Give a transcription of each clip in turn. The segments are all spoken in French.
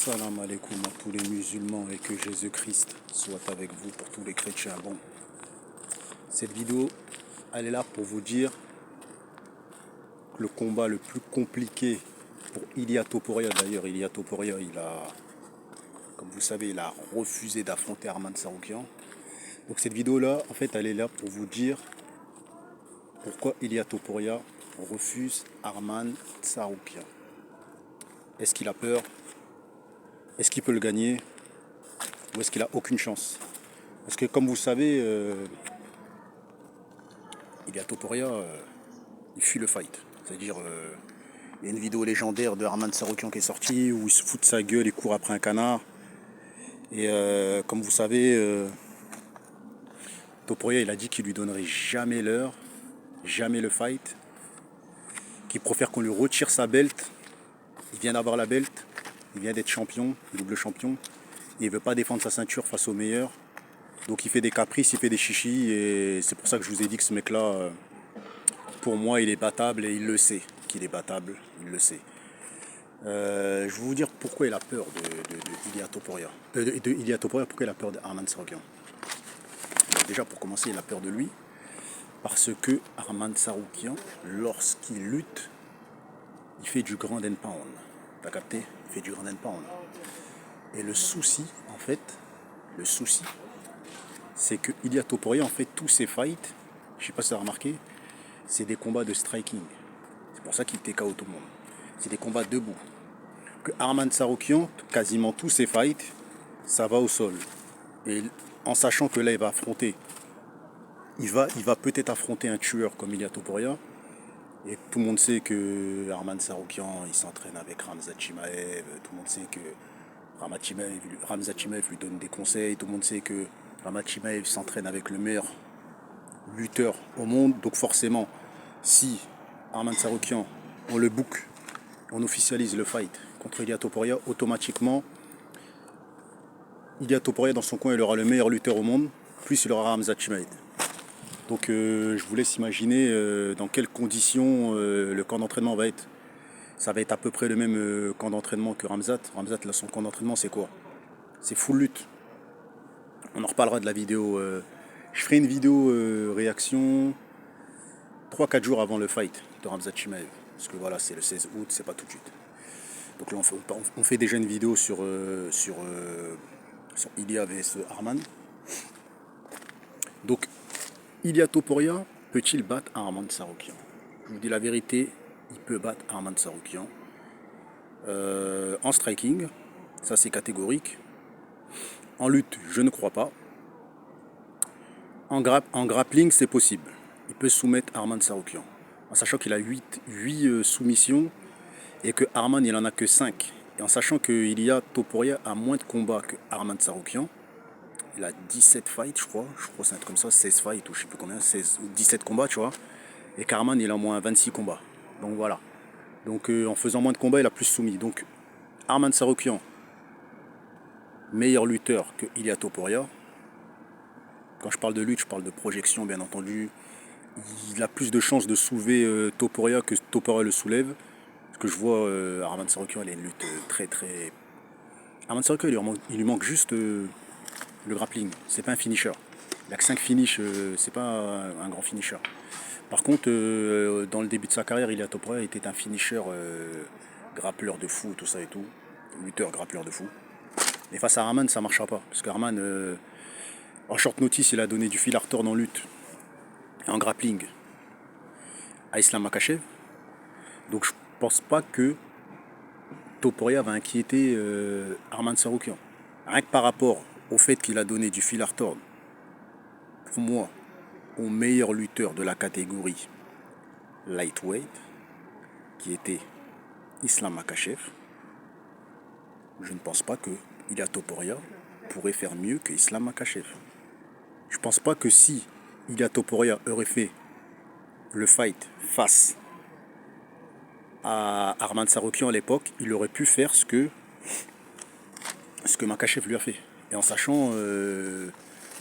Salam alaikum à tous les musulmans et que Jésus-Christ soit avec vous pour tous les chrétiens. Bon, cette vidéo, elle est là pour vous dire que le combat le plus compliqué pour Ilia Topuria, d'ailleurs Ilia Topuria, comme vous savez, il a refusé d'affronter Arman Tsarukyan. Donc cette vidéo-là, en fait, elle est là pour vous dire pourquoi Ilia Topuria refuse Arman Tsarukyan. Est-ce qu'il a peur? Est-ce qu'il peut le gagner? Ou est-ce qu'il a aucune chance? Parce que comme vous savez, Ilia Topuria, il fuit le fight. C'est-à-dire, il y a une vidéo légendaire de Arman Tsarukyan qui est sortie où il se fout de sa gueule et court après un canard. Et comme vous savez, Topuria, il a dit qu'il lui donnerait jamais l'heure, jamais le fight, qu'il préfère qu'on lui retire sa belt. Il vient d'avoir la belt, il vient d'être champion, double champion. Et il veut pas défendre sa ceinture face aux meilleurs. Donc il fait des caprices, il fait des chichis. Et c'est pour ça que je vous ai dit que ce mec-là, pour moi, il est battable et il le sait qu'il est battable, il le sait. Je vais vous dire pourquoi il a peur de Ilia Topuria. De Ilia Topuria, pourquoi il a peur d'Arman Tsarukyan. Déjà, pour commencer, il a peur de lui. Parce que Arman Tsarukyan, lorsqu'il lutte, il fait du ground and pound. T'as capté? Il fait du ground and pound. Et le souci, en fait, c'est que Ilia Topuria, en fait, tous ses fights, je sais pas si tu as remarqué, c'est des combats de striking. C'est pour ça qu'il TKO tout le monde. C'est des combats debout. Que Arman Tsarukyan, quasiment tous ses fights, ça va au sol. Et en sachant que là, il va affronter, il va peut-être affronter un tueur comme Ilia Topuria. Et tout le monde sait que Arman Tsarukyan, il s'entraîne avec Khamzat Chimaev. Tout le monde sait que Khamzat Chimaev lui donne des conseils. Tout le monde sait que Khamzat Chimaev s'entraîne avec le meilleur lutteur au monde. Donc forcément, si Arman Tsarukyan, on le book, on officialise le fight contre Ilia Topuria, automatiquement, Ilia Topuria dans son coin, il aura le meilleur lutteur au monde, plus il aura Khamzat Chimaev. Donc je vous laisse imaginer dans quelles conditions le camp d'entraînement va être. Ça va être à peu près le même camp d'entraînement que Khamzat. Khamzat, là, son camp d'entraînement, c'est quoi? C'est full lutte. On en reparlera de la vidéo. Je ferai une vidéo réaction 3-4 jours avant le fight de Khamzat Chimaev. Parce que voilà, c'est le 16 août, c'est pas tout de suite. Donc là, on fait déjà une vidéo sur Ilia vs Arman. Donc, Ilia Topuria peut-il battre Arman Tsarukyan? Je vous dis la vérité, il peut battre Arman Tsarukyan. En striking, ça c'est catégorique. En lutte, je ne crois pas. En grappling, c'est possible. Il peut soumettre Arman Tsarukyan. En sachant qu'il a 8 soumissions et que Arman il en a que 5. Et en sachant que Ilia Topuria a moins de combats que Arman Tsarukyan. Il a 17 fights, je crois c'est un truc comme ça, 16 fights ou je sais plus combien, 16 ou 17 combats, tu vois. Et Karman, il a au moins 26 combats. Donc voilà. Donc en faisant moins de combats, il a plus soumis. Donc Arman Tsarukyan, meilleur lutteur que Ilia Topuria. Quand je parle de lutte, je parle de projection, bien entendu. Il a plus de chances de soulever Topuria que Topuria le soulève. Parce que je vois Arman Tsarukyan, il a une lutte très. Arman Tsarukyan, il lui manque juste le grappling. C'est pas un finisher. Il a que 5 finishes, c'est pas un grand finisher. Par contre, dans le début de sa carrière, Ilia Topuria était un finisher grappleur de fou, tout ça et tout. Lutteur, grappleur de fou. Mais face à Arman, ça ne marchera pas. Parce qu'Arman, en short notice, il a donné du fil à retordre en lutte, en grappling, à Islam Makhachev. Donc je pense pas que Topuria va inquiéter Arman Tsarukyan. Rien que par rapport au fait qu'il a donné du fil à retordre, pour moi, au meilleur lutteur de la catégorie lightweight, qui était Islam Makhachev, je ne pense pas que Ilia Topuria pourrait faire mieux que Islam Makhachev. Je ne pense pas que si Ilia Topuria aurait fait le fight face à Arman Tsarukyan à l'époque, il aurait pu faire ce que Makhachev lui a fait. Et en sachant,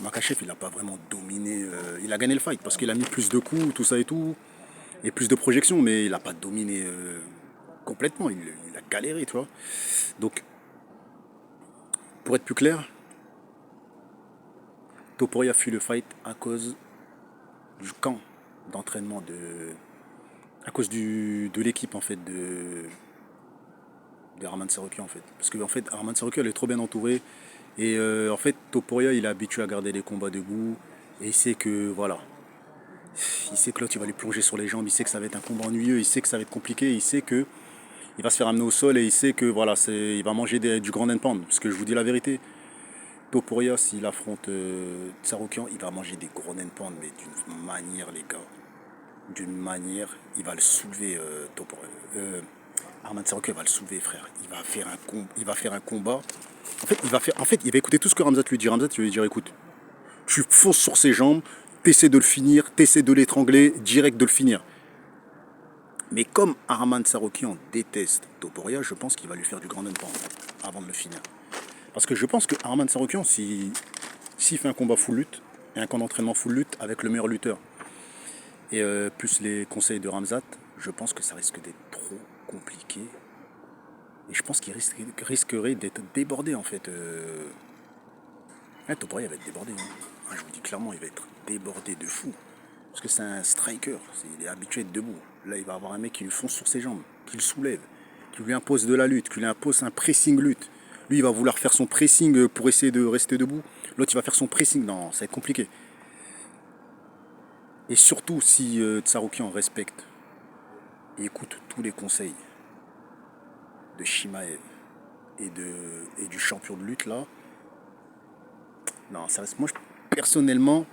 Makhachev, il n'a pas vraiment dominé. Il a gagné le fight parce qu'il a mis plus de coups, tout ça et tout, et plus de projections, mais il n'a pas dominé complètement. Il a galéré, tu vois. Donc, Pour être plus clair, Topuria fuit le fight à cause du camp d'entraînement, à cause de l'équipe en fait de Arman Tsarukyan en fait. Parce que en fait Arman Tsarukyan il est trop bien entouré et en fait Topuria il est habitué à garder les combats debout et il sait que voilà, il sait que l'autre il va lui plonger sur les jambes, il sait que ça va être un combat ennuyeux, il sait que ça va être compliqué, il sait que il va se faire amener au sol et il sait que voilà, il va manger du grand and pound. Parce que je vous dis la vérité, Topuria s'il affronte Tsarukyan, il va manger des gros and pound, mais d'une manière les gars. D'une manière, il va le soulever, Arman Tsarukyan va le soulever, frère. Il va faire un combat. En fait, il va écouter tout ce que Ramzat lui dit. Ramzat, il va lui dire, écoute, tu fonces sur ses jambes, t'essaies de le finir, t'essaies de l'étrangler, direct de le finir. Mais comme Arman Tsarukyan déteste Topuria, je pense qu'il va lui faire du grand pound avant de le finir. Parce que je pense que Arman Tsarukyan, s'il fait un combat full lutte, et un camp d'entraînement full lutte avec le meilleur lutteur, et plus les conseils de Ramzat, je pense que ça risque d'être trop compliqué. Et je pense qu'il risquerait d'être débordé en fait. Topuria va être débordé. Hein. Je vous dis clairement, il va être débordé de fou. Parce que c'est un striker, il est habitué à être debout. Là, il va avoir un mec qui lui fonce sur ses jambes, qui le soulève, qui lui impose de la lutte, qui lui impose un pressing lutte. Lui, il va vouloir faire son pressing pour essayer de rester debout. L'autre, il va faire son pressing. Non, ça va être compliqué. Et surtout, si Tsarukyan respecte et écoute tous les conseils de Chimaev et du champion de lutte, là, non, ça reste. Moi, personnellement,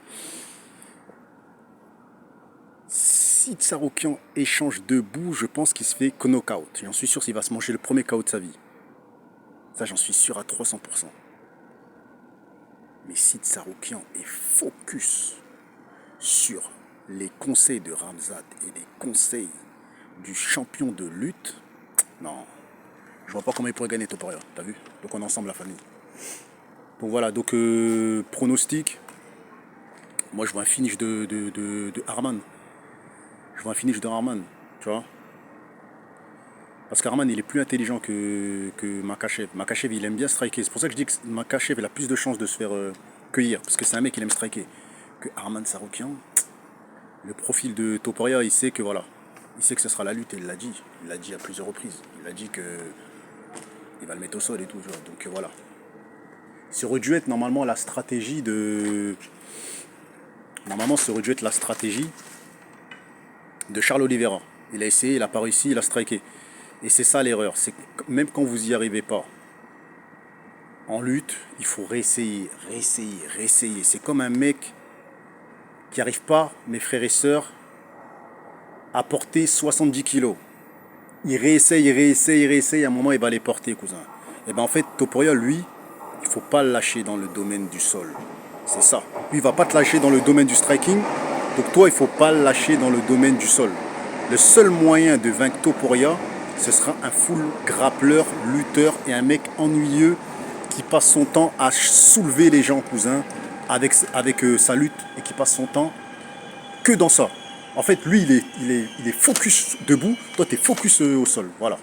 si Tsarukyan échange debout, je pense qu'il se fait knock-out. J'en suis sûr qu'il va se manger le premier KO de sa vie. Ça, j'en suis sûr à 300%. Mais si Tsarukyan est focus sur les conseils de Ramzat et les conseils du champion de lutte, non, je vois pas comment il pourrait gagner Topuria, t'as vu? Donc on est ensemble la famille. Donc voilà, donc pronostic, moi je vois un finish de Arman. Je vois un finish de Arman, tu vois. Parce qu'Arman il est plus intelligent que Makhachev. Makhachev il aime bien striker. C'est pour ça que je dis que Makhachev il a plus de chances de se faire cueillir. Parce que c'est un mec qui aime striker. Que Arman Tsarukyan, le profil de Topuria, il sait que voilà. Il sait que ce sera la lutte et il l'a dit. Il l'a dit à plusieurs reprises. Il a dit que il va le mettre au sol et tout. Donc voilà. Ça aurait dû être normalement la stratégie de. Normalement, ça aurait dû être la stratégie de Charles Oliveira. Il a essayé, il n'a pas réussi, il a striké. Et c'est ça l'erreur. C'est que même quand vous n'y arrivez pas, en lutte, il faut réessayer, réessayer, réessayer. C'est comme un mec qui n'arrive pas, mes frères et sœurs, à porter 70 kilos. Il réessaye, il réessaye, il réessaye. À un moment, il va les porter, cousin. Et bien en fait, Topuria, lui, il ne faut pas le lâcher dans le domaine du sol. C'est ça. Lui, il ne va pas te lâcher dans le domaine du striking. Donc toi, il ne faut pas le lâcher dans le domaine du sol. Le seul moyen de vaincre Topuria, ce sera un full grappleur, lutteur et un mec ennuyeux qui passe son temps à soulever les gens, cousin, avec sa lutte et qui passe son temps que dans ça. En fait, lui, il est focus debout, toi, tu es focus au sol. Voilà.